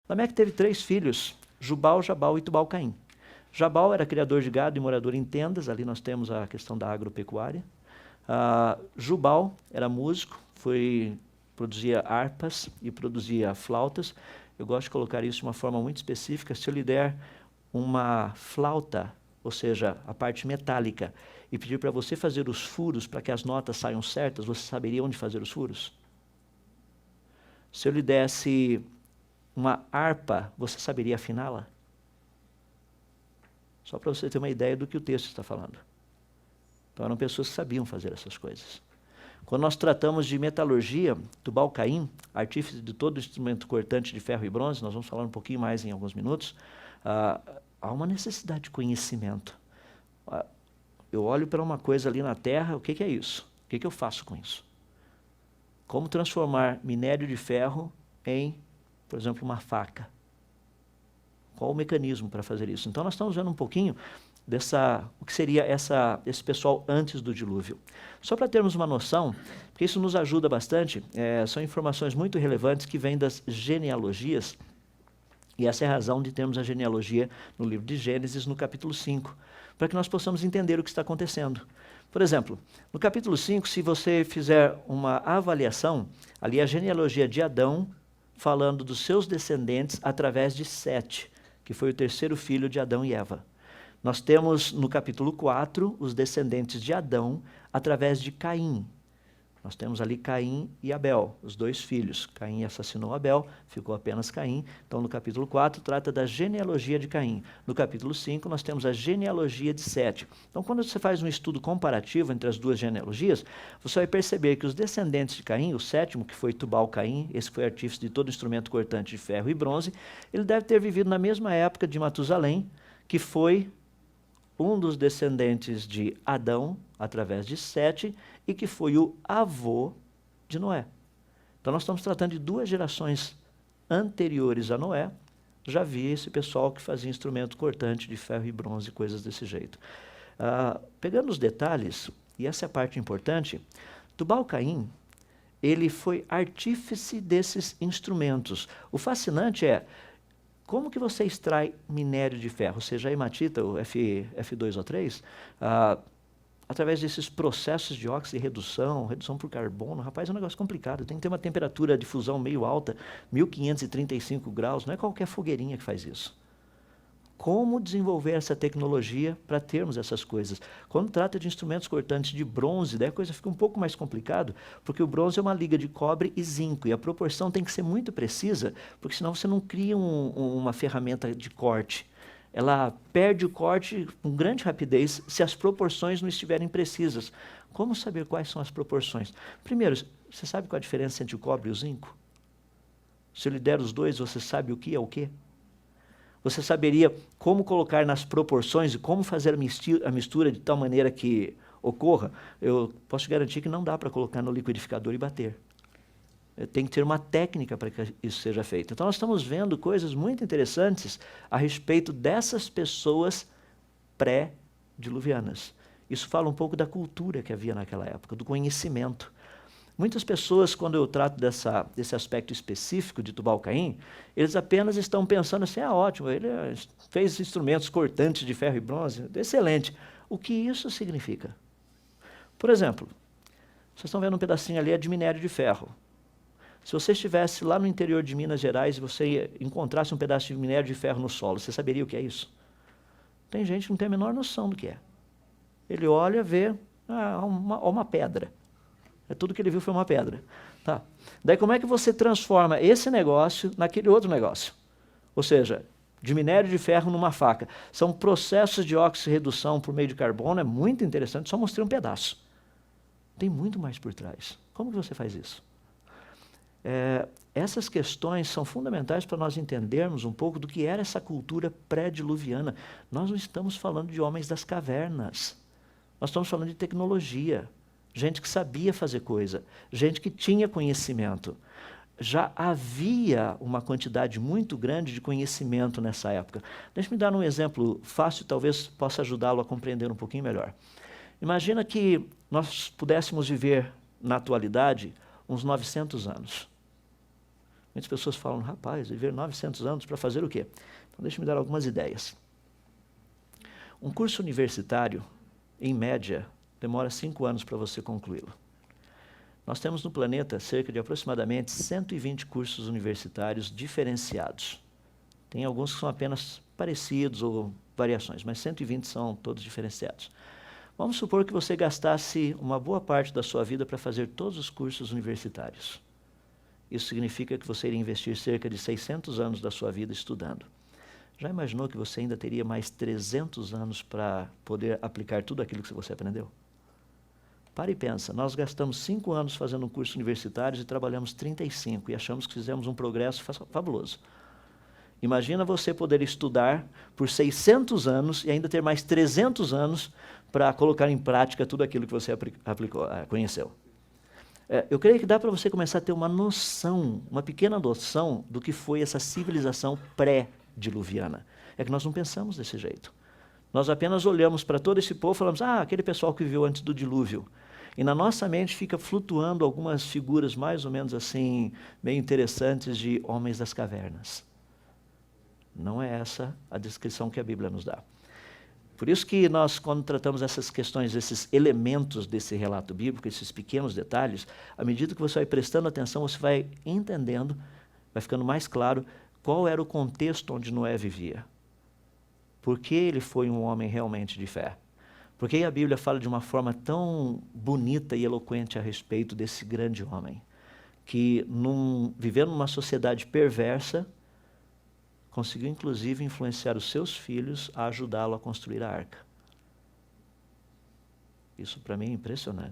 Lameque teve 3 filhos, Jubal, Jabal e Tubal-Caim. Jabal era criador de gado e morador em tendas, ali nós temos a questão da agropecuária. Jubal era músico, produzia harpas e produzia flautas. Eu gosto de colocar isso de uma forma muito específica. Se eu lhe der uma flauta, ou seja, a parte metálica, e pedir para você fazer os furos para que as notas saiam certas, você saberia onde fazer os furos? Se eu lhe desse uma harpa, você saberia afiná-la? Só para você ter uma ideia do que o texto está falando. Então eram pessoas que sabiam fazer essas coisas. Quando nós tratamos de metalurgia, Tubal-Caim, artífice de todo instrumento cortante de ferro e bronze, nós vamos falar um pouquinho mais em alguns minutos, há uma necessidade de conhecimento. Eu olho para uma coisa ali na terra, o que é isso? O que eu faço com isso? Como transformar minério de ferro em, por exemplo, uma faca? Qual o mecanismo para fazer isso? Então nós estamos vendo um pouquinho o que seria esse pessoal antes do dilúvio. Só para termos uma noção, porque isso nos ajuda bastante, são informações muito relevantes que vêm das genealogias, e essa é a razão de termos a genealogia no livro de Gênesis, no capítulo 5, para que nós possamos entender o que está acontecendo. Por exemplo, no capítulo 5, se você fizer uma avaliação, ali a genealogia de Adão, falando dos seus descendentes através de Sete, que foi o terceiro filho de Adão e Eva. Nós temos no capítulo 4 os descendentes de Adão através de Caim. Nós temos ali Caim e Abel, os 2 filhos. Caim assassinou Abel, ficou apenas Caim. Então no capítulo 4 trata da genealogia de Caim. No capítulo 5 nós temos a genealogia de Sete. Então quando você faz um estudo comparativo entre as 2 genealogias, você vai perceber que os descendentes de Caim, o sétimo, que foi Tubal-Caim, esse foi artífice de todo instrumento cortante de ferro e bronze, ele deve ter vivido na mesma época de Matusalém, que foi um dos descendentes de Adão, através de Sete, e que foi o avô de Noé. Então nós estamos tratando de 2 gerações anteriores a Noé, já havia esse pessoal que fazia instrumento cortante de ferro e bronze, coisas desse jeito. Pegando os detalhes, e essa é a parte importante, Tubal-Caim, ele foi artífice desses instrumentos. O fascinante é, como que você extrai minério de ferro, seja a hematita, o F2O3, através desses processos de óxido e redução por carbono? Rapaz, é um negócio complicado, tem que ter uma temperatura de fusão meio alta, 1535 graus, não é qualquer fogueirinha que faz isso. Como desenvolver essa tecnologia para termos essas coisas? Quando trata de instrumentos cortantes de bronze, daí a coisa fica um pouco mais complicado, porque o bronze é uma liga de cobre e zinco, e a proporção tem que ser muito precisa, porque senão você não cria uma ferramenta de corte. Ela perde o corte com grande rapidez se as proporções não estiverem precisas. Como saber quais são as proporções? Primeiro, você sabe qual a diferença entre o cobre e o zinco? Se eu lhe der os 2, você sabe o que é o quê? Você saberia como colocar nas proporções e como fazer a mistura de tal maneira que ocorra? Eu posso garantir que não dá para colocar no liquidificador e bater. Tem que ter uma técnica para que isso seja feito. Então nós estamos vendo coisas muito interessantes a respeito dessas pessoas pré-diluvianas. Isso fala um pouco da cultura que havia naquela época, do conhecimento. Muitas pessoas, quando eu trato desse aspecto específico de Tubal-Caim, eles apenas estão pensando assim, ótimo, ele fez instrumentos cortantes de ferro e bronze, excelente. O que isso significa? Por exemplo, vocês estão vendo um pedacinho ali, é de minério de ferro. Se você estivesse lá no interior de Minas Gerais e você encontrasse um pedaço de minério de ferro no solo, você saberia o que é isso? Tem gente que não tem a menor noção do que é. Ele olha, vê, uma pedra. Tudo que ele viu foi uma pedra. Tá. Daí como é que você transforma esse negócio naquele outro negócio? Ou seja, de minério de ferro numa faca. São processos de oxirredução por meio de carbono, é muito interessante, só mostrei um pedaço. Tem muito mais por trás. Como que você faz isso? Essas questões são fundamentais para nós entendermos um pouco do que era essa cultura pré-diluviana. Nós não estamos falando de homens das cavernas. Nós estamos falando de tecnologia. Gente que sabia fazer coisa, gente que tinha conhecimento. Já havia uma quantidade muito grande de conhecimento nessa época. Deixe-me dar um exemplo fácil, talvez possa ajudá-lo a compreender um pouquinho melhor. Imagina que nós pudéssemos viver, na atualidade, uns 900 anos. Muitas pessoas falam, rapaz, viver 900 anos para fazer o quê? Então, deixa eu me dar algumas ideias. Um curso universitário, em média, demora 5 anos para você concluí-lo. Nós temos no planeta cerca de aproximadamente 120 cursos universitários diferenciados. Tem alguns que são apenas parecidos ou variações, mas 120 são todos diferenciados. Vamos supor que você gastasse uma boa parte da sua vida para fazer todos os cursos universitários. Isso significa que você iria investir cerca de 600 anos da sua vida estudando. Já imaginou que você ainda teria mais 300 anos para poder aplicar tudo aquilo que você aprendeu? Para e pensa, nós gastamos 5 anos fazendo um curso universitário e trabalhamos 35 e achamos que fizemos um progresso fabuloso. Imagina você poder estudar por 600 anos e ainda ter mais 300 anos para colocar em prática tudo aquilo que você conheceu. Eu creio que dá para você começar a ter uma noção, uma pequena noção do que foi essa civilização pré-diluviana. É que nós não pensamos desse jeito. Nós apenas olhamos para todo esse povo e falamos, aquele pessoal que viveu antes do dilúvio. E na nossa mente fica flutuando algumas figuras mais ou menos assim, meio interessantes de homens das cavernas. Não é essa a descrição que a Bíblia nos dá. Por isso que nós, quando tratamos essas questões, esses elementos desse relato bíblico, esses pequenos detalhes, à medida que você vai prestando atenção, você vai entendendo, vai ficando mais claro qual era o contexto onde Noé vivia. Por que ele foi um homem realmente de fé? Por que a Bíblia fala de uma forma tão bonita e eloquente a respeito desse grande homem? Que, vivendo numa sociedade perversa, conseguiu inclusive influenciar os seus filhos a ajudá-lo a construir a arca. Isso para mim é impressionante.